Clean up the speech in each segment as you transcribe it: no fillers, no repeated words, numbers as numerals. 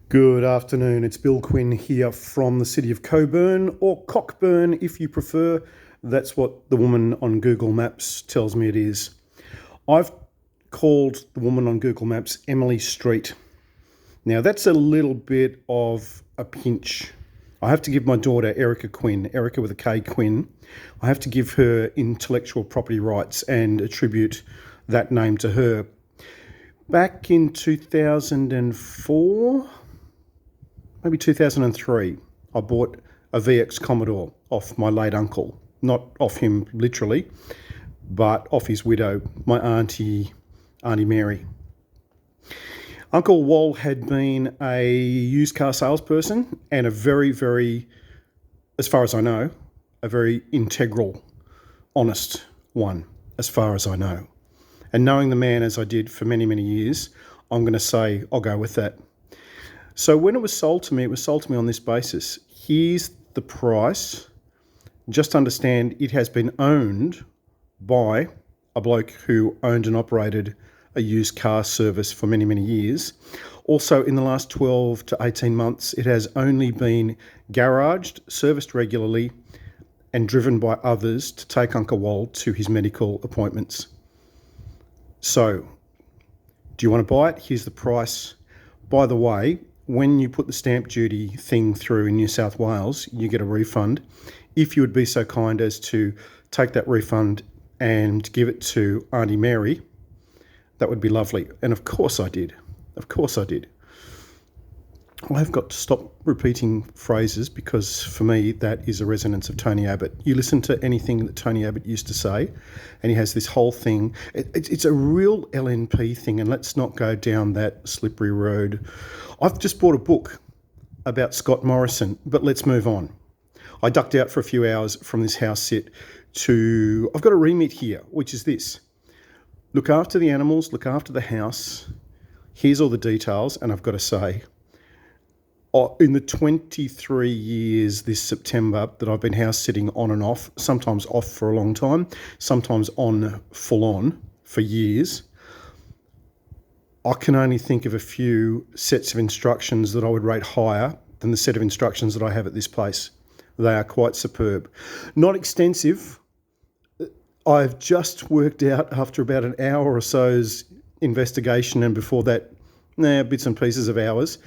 Good afternoon, it's Bill Quinn here from the city of Coburn, or Cockburn if you prefer. That's what the woman on Google Maps tells me it is. I've called the woman on Google Maps Emily Street. Now that's a little bit of a pinch. I have to give my daughter Erica Quinn, Erica with a K Quinn, I have to give her intellectual property rights and attribute that name to her. Back in 2004, maybe 2003, I bought a VX Commodore off my late uncle. Not off him literally, but off his widow, my Auntie Mary. Uncle Wal had been a used car salesperson and a very, as far as I know, a very integral, honest one, as far as I know. And knowing the man as I did for many years, I'm going to say I'll go with that. So when it was sold to me on this basis. Here's the price. Just understand it has been owned by a bloke who owned and operated a used car service for many years. Also, in the last 12 to 18 months, it has only been garaged, serviced regularly, and driven by others to take Uncle Wal to his medical appointments. So, do you want to buy it? Here's the price. By the way, when you put the stamp duty thing through in New South Wales, you get a refund. If you would be so kind as to take that refund and give it to Auntie Mary, that would be lovely. And of course I did. I've got to stop repeating phrases because for me that is a resonance of Tony Abbott. You listen to anything that Tony Abbott used to say and he has this whole thing. It's a real LNP thing, and let's not go down that slippery road. I've just bought a book about Scott Morrison, but let's move on. I ducked out for a few hours from this house sit to... I've got a remit here, which is this. Look after the animals, look after the house. Here's all the details, and I've got to say... in the 23 years this September that I've been house sitting on and off, sometimes off for a long time, sometimes on full on for years, I can only think of a few sets of instructions that I would rate higher than the set of instructions that I have at this place. They are quite superb. Not extensive. I've just worked out after about an hour or so's investigation, and before that, bits and pieces of hours,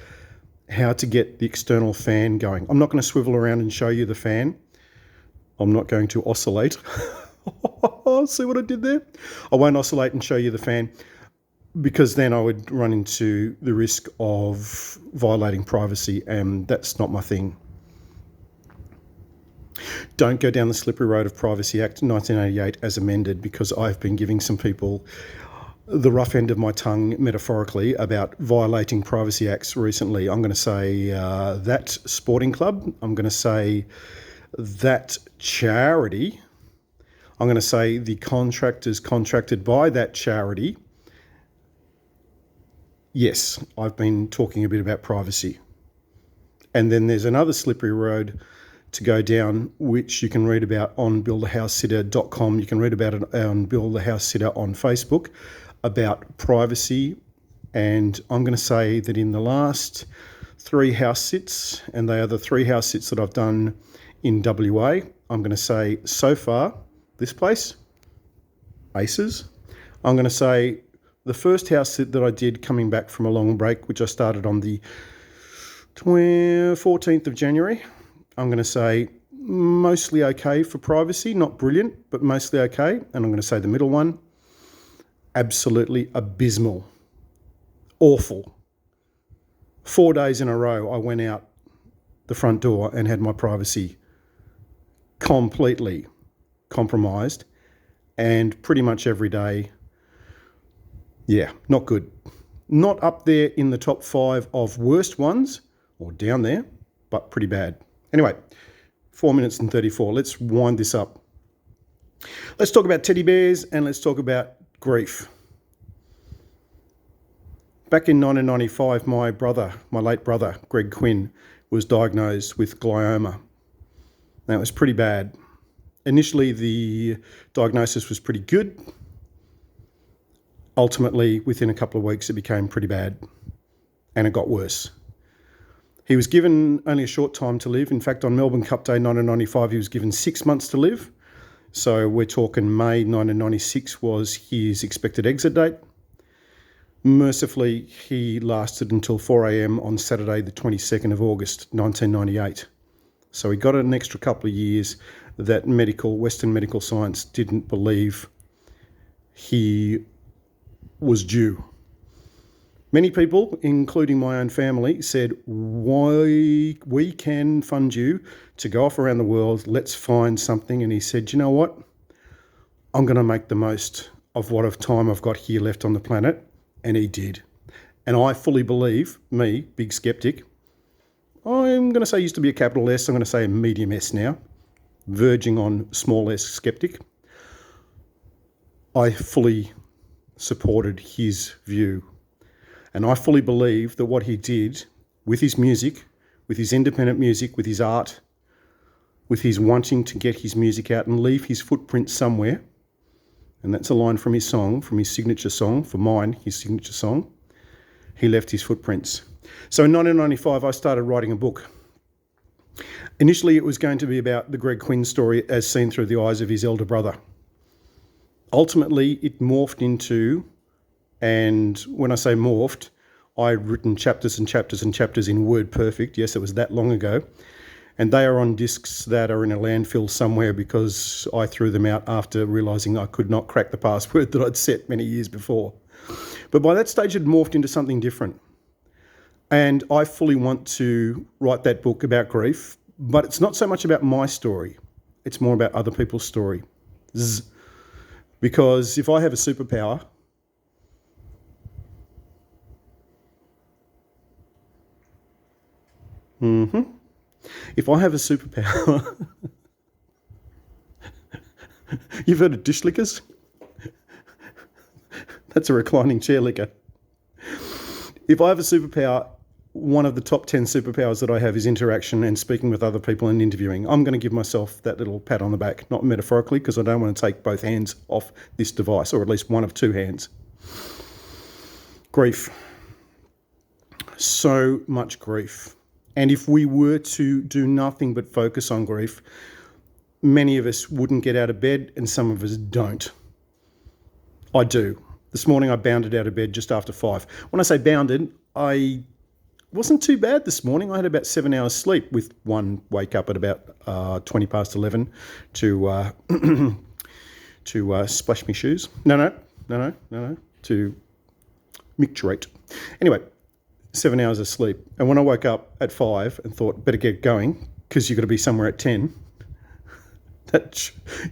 how to get the external fan going. I'm not going to swivel around and show you the fan. I'm not going to oscillate. See what I did there? I won't oscillate and show you the fan because then I would run into the risk of violating privacy, and that's not my thing. Don't go down the slippery road of Privacy Act 1988 as amended, because I've been giving some people the rough end of my tongue, metaphorically, about violating privacy acts recently. I'm going to say that sporting club. I'm going to say that charity. I'm going to say the contractors contracted by that charity. Yes, I've been talking a bit about privacy. And then there's another slippery road to go down, which you can read about on billthehousesitter.com. You can read about it on Bill the House Sitter on Facebook, about privacy. And I'm going to say that in the last 3 house sits, and they are the 3 house sits that I've done in WA, I'm going to say so far, this place, aces. I'm going to say the first house sit that I did coming back from a long break, which I started on the 14th of January, I'm going to say mostly okay for privacy, not brilliant, but mostly okay. And I'm going to say the middle one, absolutely abysmal, awful. 4 days in a row, I went out the front door and had my privacy completely compromised, and pretty much every day, not good. Not up there in the top 5 of worst ones, or down there, but pretty bad. Anyway, 4 minutes and 34. Let's wind this up. Let's talk about teddy bears and let's talk about grief. Back in 1995, my late brother, Greg Quinn, was diagnosed with glioma. Now, it was pretty bad. Initially, the diagnosis was pretty good. Ultimately, within a couple of weeks, it became pretty bad and it got worse. He was given only a short time to live. In fact, on Melbourne Cup Day 1995, he was given 6 months to live. So we're talking May 1996 was his expected exit date. Mercifully, he lasted until 4 a.m. on Saturday, the 22nd of August, 1998. So he got an extra couple of years that Western medical science didn't believe he was due. Many people, including my own family, said, "Why we can fund you to go off around the world, let's find something." And he said, "You know what? I'm going to make the most of what of time I've got here left on the planet." And he did. And I fully believe, me, big skeptic, I'm going to say used to be a capital S, I'm going to say a medium S now, verging on small s skeptic. I fully supported his view. And I fully believe that what he did with his music, with his independent music, with his art, with his wanting to get his music out and leave his footprint somewhere, and that's a line from his song, from his signature song, for mine, his signature song, he left his footprints. So in 1995, I started writing a book. Initially, it was going to be about the Greg Quinn story as seen through the eyes of his elder brother. Ultimately, it morphed into, and when I say morphed, I'd written chapters and chapters and chapters in WordPerfect. Yes, it was that long ago. And they are on discs that are in a landfill somewhere because I threw them out after realising I could not crack the password that I'd set many years before. But by that stage, it morphed into something different. And I fully want to write that book about grief, but it's not so much about my story. It's more about other people's story. Because if I have a superpower, if I have a superpower, you've heard of dish lickers? That's a reclining chair licker. If I have a superpower, one of the top 10 superpowers that I have is interaction and speaking with other people and interviewing. I'm going to give myself that little pat on the back, not metaphorically, because I don't want to take both hands off this device, or at least one of two hands. Grief. So much grief. And if we were to do nothing but focus on grief, many of us wouldn't get out of bed and some of us don't. I do. This morning I bounded out of bed just after 5. When I say bounded, I wasn't too bad this morning. I had about 7 hours sleep with one wake up at about 20 past 11 to splash me shoes. No, to micturate. Anyway, 7 hours of sleep. And when I woke up at 5 and thought, better get going because you've got to be somewhere at 10.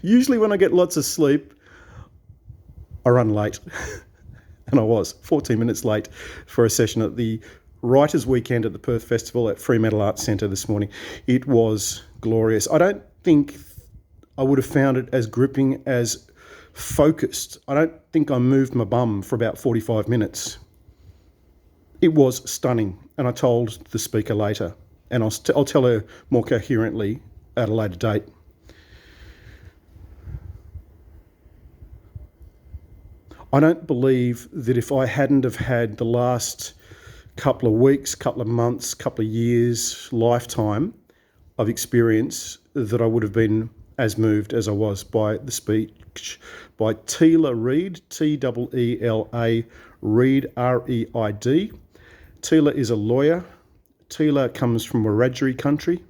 Usually when I get lots of sleep, I run late. And I was 14 minutes late for a session at the Writers' Weekend at the Perth Festival at Fremantle Arts Centre this morning. It was glorious. I don't think I would have found it as gripping, as focused. I don't think I moved my bum for about 45 minutes. It was stunning, and I told the speaker later, and I'll tell her more coherently at a later date. I don't believe that if I hadn't have had the last couple of weeks, couple of months, couple of years, lifetime of experience, that I would have been as moved as I was by the speech by Teela Reid, T-E-E-L-A, Reid, R-E-I-D. Teela is a lawyer. Teela comes from Wiradjuri country,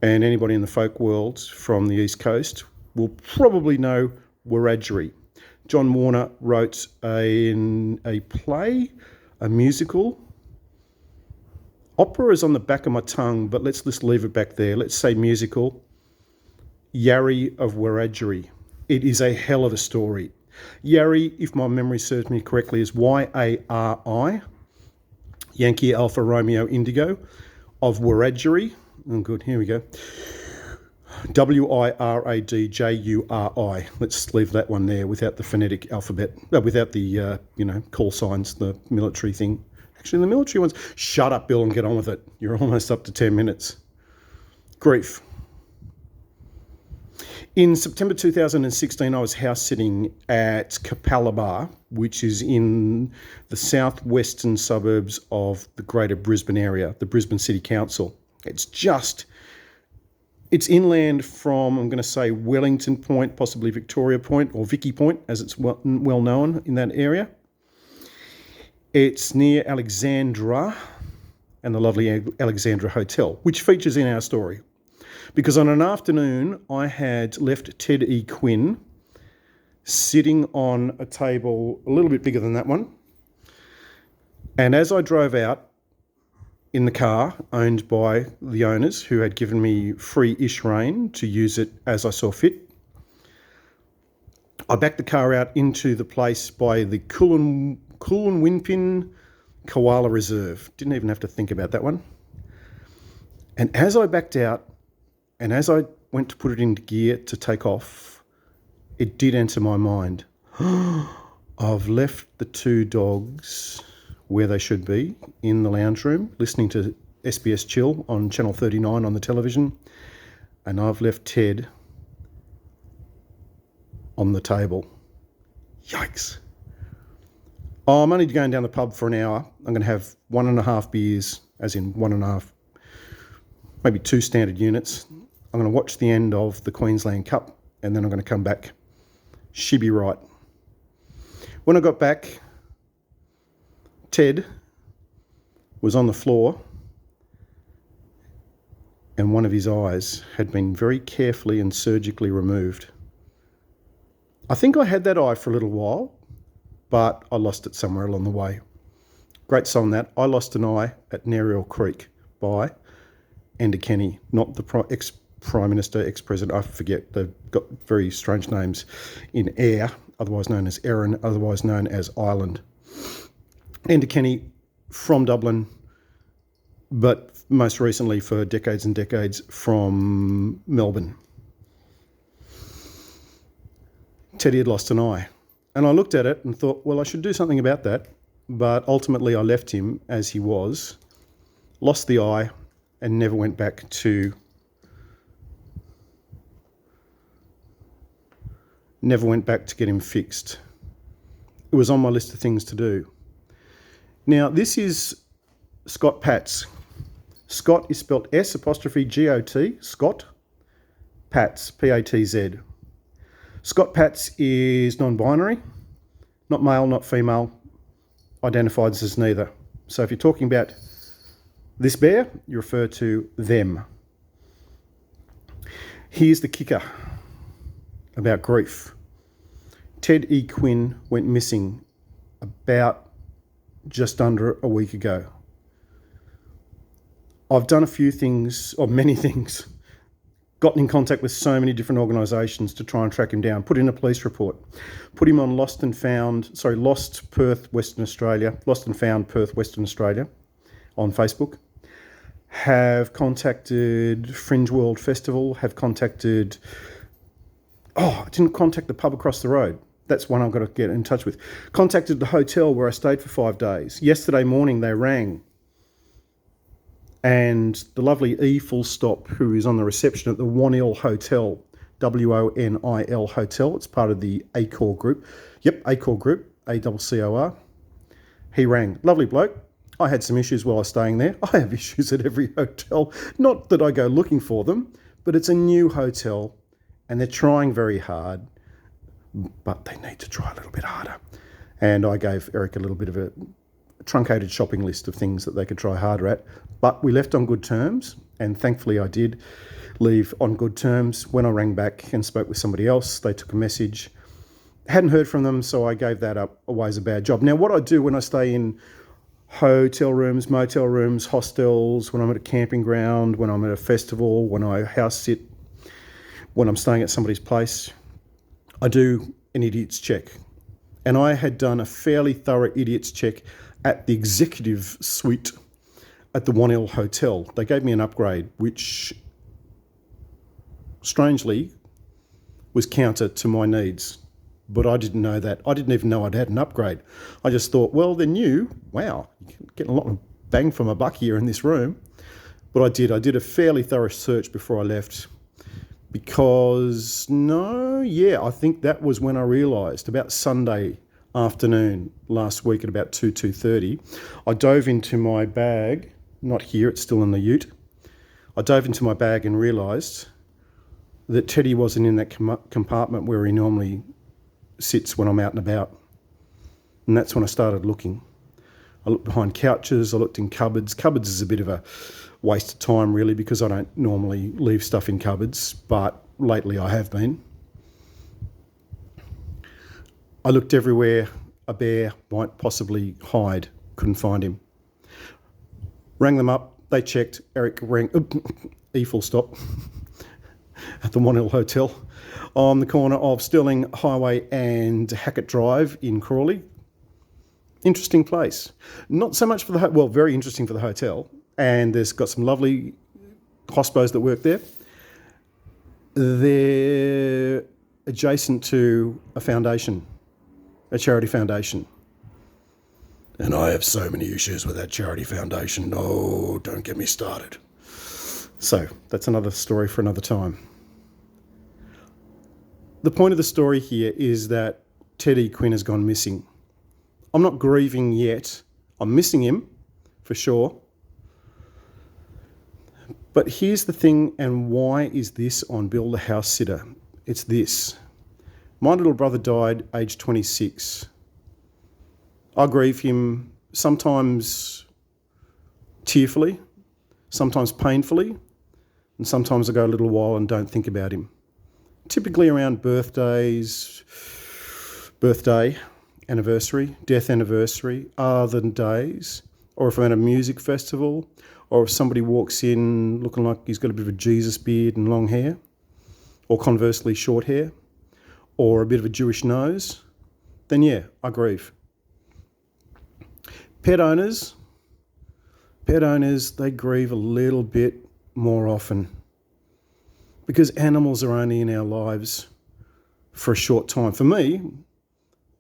and anybody in the folk world from the East Coast will probably know Wiradjuri. John Warner wrote a play, a musical. Opera is on the back of my tongue, but let's just leave it back there. Let's say musical. Yarri of Wiradjuri. It is a hell of a story. Yarri, if my memory serves me correctly, is Y-A-R-I, Yankee Alpha Romeo Indigo, of Wiradjuri. Oh, good, here we go. W-I-R-A-D-J-U-R-I. Let's leave that one there without the phonetic alphabet, without the, call signs, the military thing. Actually, the military ones, shut up, Bill, and get on with it. You're almost up to 10 minutes. Grief. In September 2016, I was house sitting at Capalaba, which is in the southwestern suburbs of the Greater Brisbane area, the Brisbane City Council. It's inland from, I'm going to say, Wellington Point, possibly Victoria Point, or Vicky Point, as it's well known in that area. It's near Alexandra and the lovely Alexandra Hotel, which features in our story. Because on an afternoon, I had left Ted E. Quinn sitting on a table a little bit bigger than that one. And as I drove out in the car owned by the owners, who had given me free-ish rein to use it as I saw fit, I backed the car out into the place by the Coolanwimpin Koala Reserve. Didn't even have to think about that one. And as I backed out, and as I went to put it into gear to take off, it did enter my mind. I've left the two dogs where they should be, in the lounge room, listening to SBS Chill on Channel 39 on the television, and I've left Ted on the table. Yikes. Oh, I'm only going down the pub for an hour. I'm going to have 1.5 beers, as in 1.5, maybe 2 standard units. I'm going to watch the end of the Queensland Cup, and then I'm going to come back. She'd be right. When I got back, Ted was on the floor, and one of his eyes had been very carefully and surgically removed. I think I had that eye for a little while, but I lost it somewhere along the way. Great song that. I Lost an Eye at Nariel Creek by Enda Kenny, not the ex-Prime Minister, ex-President, I forget. They've got very strange names in Eyre, otherwise known as Erin, otherwise known as Ireland. Enda Kenny from Dublin, but most recently for decades and decades from Melbourne. Teddy had lost an eye. And I looked at it and thought, well, I should do something about that. But ultimately I left him as he was, lost the eye, and never went back to get him fixed. It was on my list of things to do. Now, this is Scott Patz. Scott is spelt S''G-O-T, Scott. Patz, P-A-T-Z. Scott Patz is non-binary, not male, not female, identifies as neither. So if you're talking about this bear, you refer to them. Here's the kicker about grief. Ted E. Quinn went missing about just under a week ago. I've done a few things, or many things, gotten in contact with so many different organisations to try and track him down, put in a police report, put him on Lost Perth, Western Australia, Lost and Found Perth, Western Australia on Facebook, have contacted Fringe World Festival, I didn't contact the pub across the road. That's one I've got to get in touch with. Contacted the hotel where I stayed for 5 days. Yesterday morning they rang. And the lovely E. Full Stop, who is on the reception at the Wonil Hotel, W-O-N-I-L Hotel. It's part of the Accor Group. Yep, Accor Group, A-C-C-O-R. He rang. Lovely bloke. I had some issues while I was staying there. I have issues at every hotel. Not that I go looking for them, but it's a new hotel and they're trying very hard, but they need to try a little bit harder. And I gave Eric a little bit of a truncated shopping list of things that they could try harder at. But we left on good terms, and thankfully I did leave on good terms. When I rang back and spoke with somebody else, they took a message. Hadn't heard from them, so I gave that up. Always a bad job. Now, what I do when I stay in hotel rooms, motel rooms, hostels, when I'm at a camping ground, when I'm at a festival, when I house sit, when I'm staying at somebody's place, I do an idiot's check. And I had done a fairly thorough idiot's check at the executive suite at the Wonil Hotel. They gave me an upgrade, which strangely was counter to my needs. But I didn't know that. I didn't even know I'd had an upgrade. I just thought, well, they're new. Wow, you're getting a lot of bang for my buck here in this room. But I did a fairly thorough search before I left. because I think that was when I realised, about Sunday afternoon last week at about 2:30, I dove into my bag, not here, it's still in the ute. I dove into my bag and realised that Teddy wasn't in that compartment where he normally sits when I'm out and about. And that's when I started looking. I looked behind couches, I looked in cupboards. Cupboards is a bit of a waste of time really, because I don't normally leave stuff in cupboards, but lately I have been. I looked everywhere a bear might possibly hide, couldn't find him. Rang them up, they checked, Eric rang, full stop, at the One Hill Hotel on the corner of Stirling Highway and Hackett Drive in Crawley. Interesting place. Not so much for the, very interesting for the hotel, and there's got some lovely hospos that work there. They're adjacent to a foundation, a charity foundation. And I have so many issues with that charity foundation. Oh, don't get me started. So that's another story for another time. The point of the story here is that Teddy Quinn has gone missing. I'm not grieving yet. I'm missing him, for sure. But here's the thing, and why is this on Bill the House Sitter? It's this. My little brother died aged 26. I grieve him sometimes tearfully, sometimes painfully, and sometimes I go a little while and don't think about him. Typically around birthdays, birthday, anniversary, death anniversary, other days, or if I'm at a music festival, or if somebody walks in looking like he's got a bit of a Jesus beard and long hair, or conversely short hair, or a bit of a Jewish nose, then yeah, I grieve. Pet owners, they grieve a little bit more often, because animals are only in our lives for a short time. For me,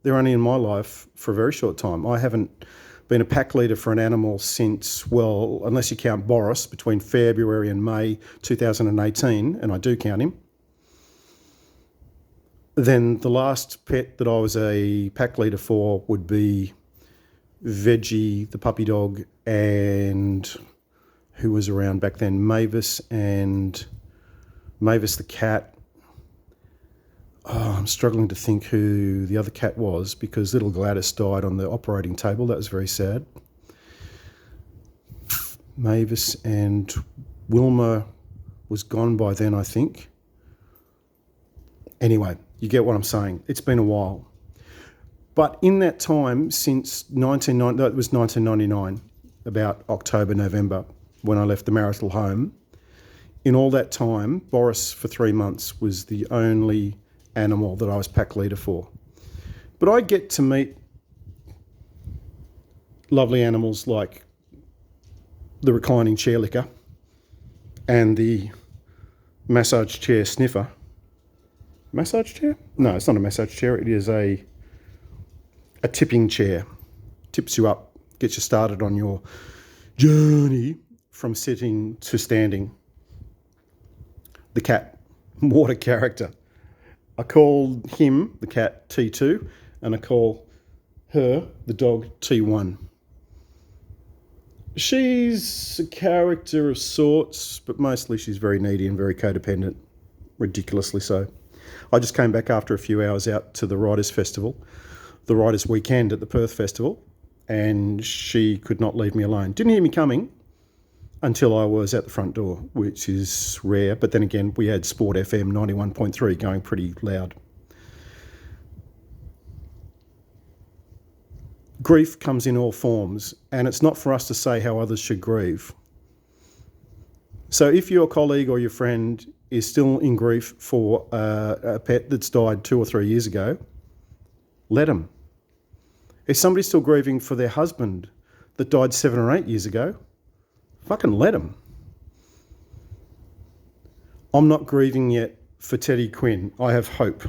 they're only in my life for a very short time. I haven't been a pack leader for an animal since, unless you count Boris, between February and May 2018, and I do count him. Then the last pet that I was a pack leader for would be Veggie, the puppy dog, and who was around back then? Mavis the cat. Oh, I'm struggling to think who the other cat was, because little Gladys died on the operating table. That was very sad. Mavis, and Wilma was gone by then, I think. Anyway, you get what I'm saying. It's been a while. But in that time, since 1999, about October, November, when I left the marital home, in all that time, Boris for 3 months was the only animal that I was pack leader for. But I get to meet lovely animals like the reclining chair licker and the massage chair sniffer. Massage chair? No, it's not a massage chair. It is a tipping chair. Tips you up, gets you started on your journey from sitting to standing. The cat, what a character. I call him, the cat, T2, and I call her, the dog, T1. She's a character of sorts, but mostly she's very needy and very codependent, ridiculously so. I just came back after a few hours out to the Writers' Festival, the Writers' Weekend at the Perth Festival, and she could not leave me alone. Didn't hear me coming until I was at the front door, which is rare. But then again, we had Sport FM 91.3 going pretty loud. Grief comes in all forms, and it's not for us to say how others should grieve. So if your colleague or your friend is still in grief for a pet that's died 2 or 3 years ago, let them. If somebody's still grieving for their husband that died 7 or 8 years ago, fucking let them. I'm not grieving yet for Teddy Quinn. I have hope.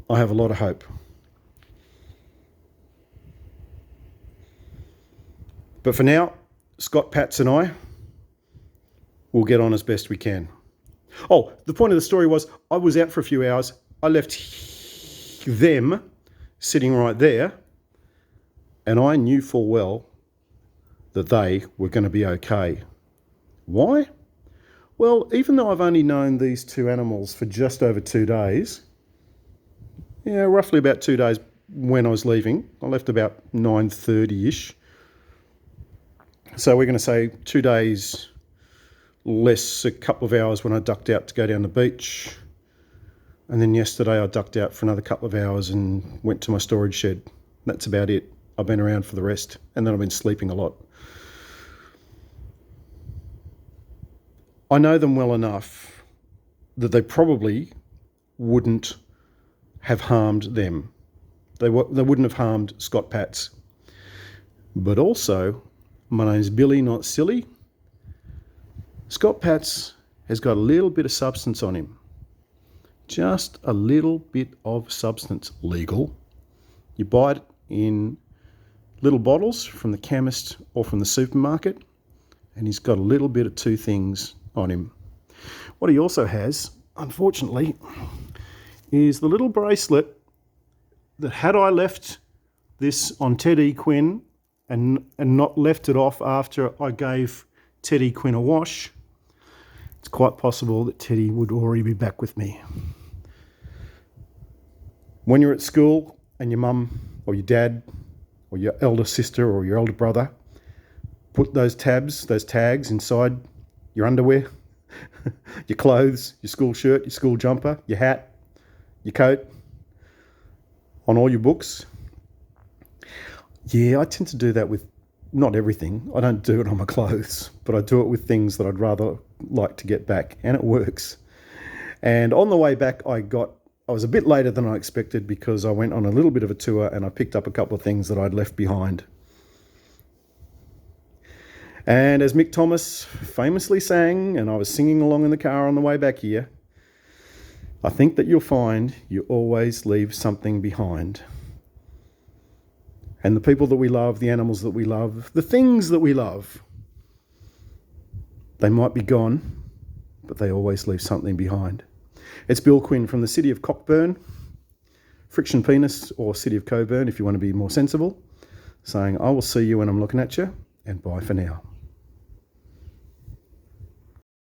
I have a lot of hope. But for now, Scott Patz and I will get on as best we can. Oh, the point of the story was I was out for a few hours. I left them sitting right there, and I knew full well that they were going to be okay. Why? Well, even though I've only known these two animals for just over 2 days, roughly about 2 days when I was leaving, I left about 9:30ish. So we're going to say 2 days less a couple of hours when I ducked out to go down the beach. And then yesterday I ducked out for another couple of hours and went to my storage shed. That's about it. I've been around for the rest, and then I've been sleeping a lot. I know them well enough that they probably wouldn't have harmed them. They wouldn't have harmed Scott Patz. But also, my name's Billy, not silly. Scott Patz has got a little bit of substance on him. Just a little bit of substance. Legal. You buy it in little bottles from the chemist or from the supermarket, and he's got a little bit of two things on him. What he also has, unfortunately, is the little bracelet that, had I left this on Teddy Quinn and not left it off after I gave Teddy Quinn a wash, it's quite possible that Teddy would already be back with me. When you're at school and your mum or your dad or your elder sister or your elder brother put those tags inside your underwear, your clothes, your school shirt, your school jumper, your hat, your coat, on all your books. Yeah, I tend to do that with not everything. I don't do it on my clothes, but I do it with things that I'd rather like to get back, and it works. And on the way back, I was a bit later than I expected because I went on a little bit of a tour and I picked up a couple of things that I'd left behind. And as Mick Thomas famously sang, and I was singing along in the car on the way back here, I think that you'll find you always leave something behind. And the people that we love, the animals that we love, the things that we love, they might be gone, but they always leave something behind. It's Bill Quinn from the city of Cockburn, Friction Penis, or city of Coburn if you want to be more sensible, saying I will see you when I'm looking at you, and bye for now.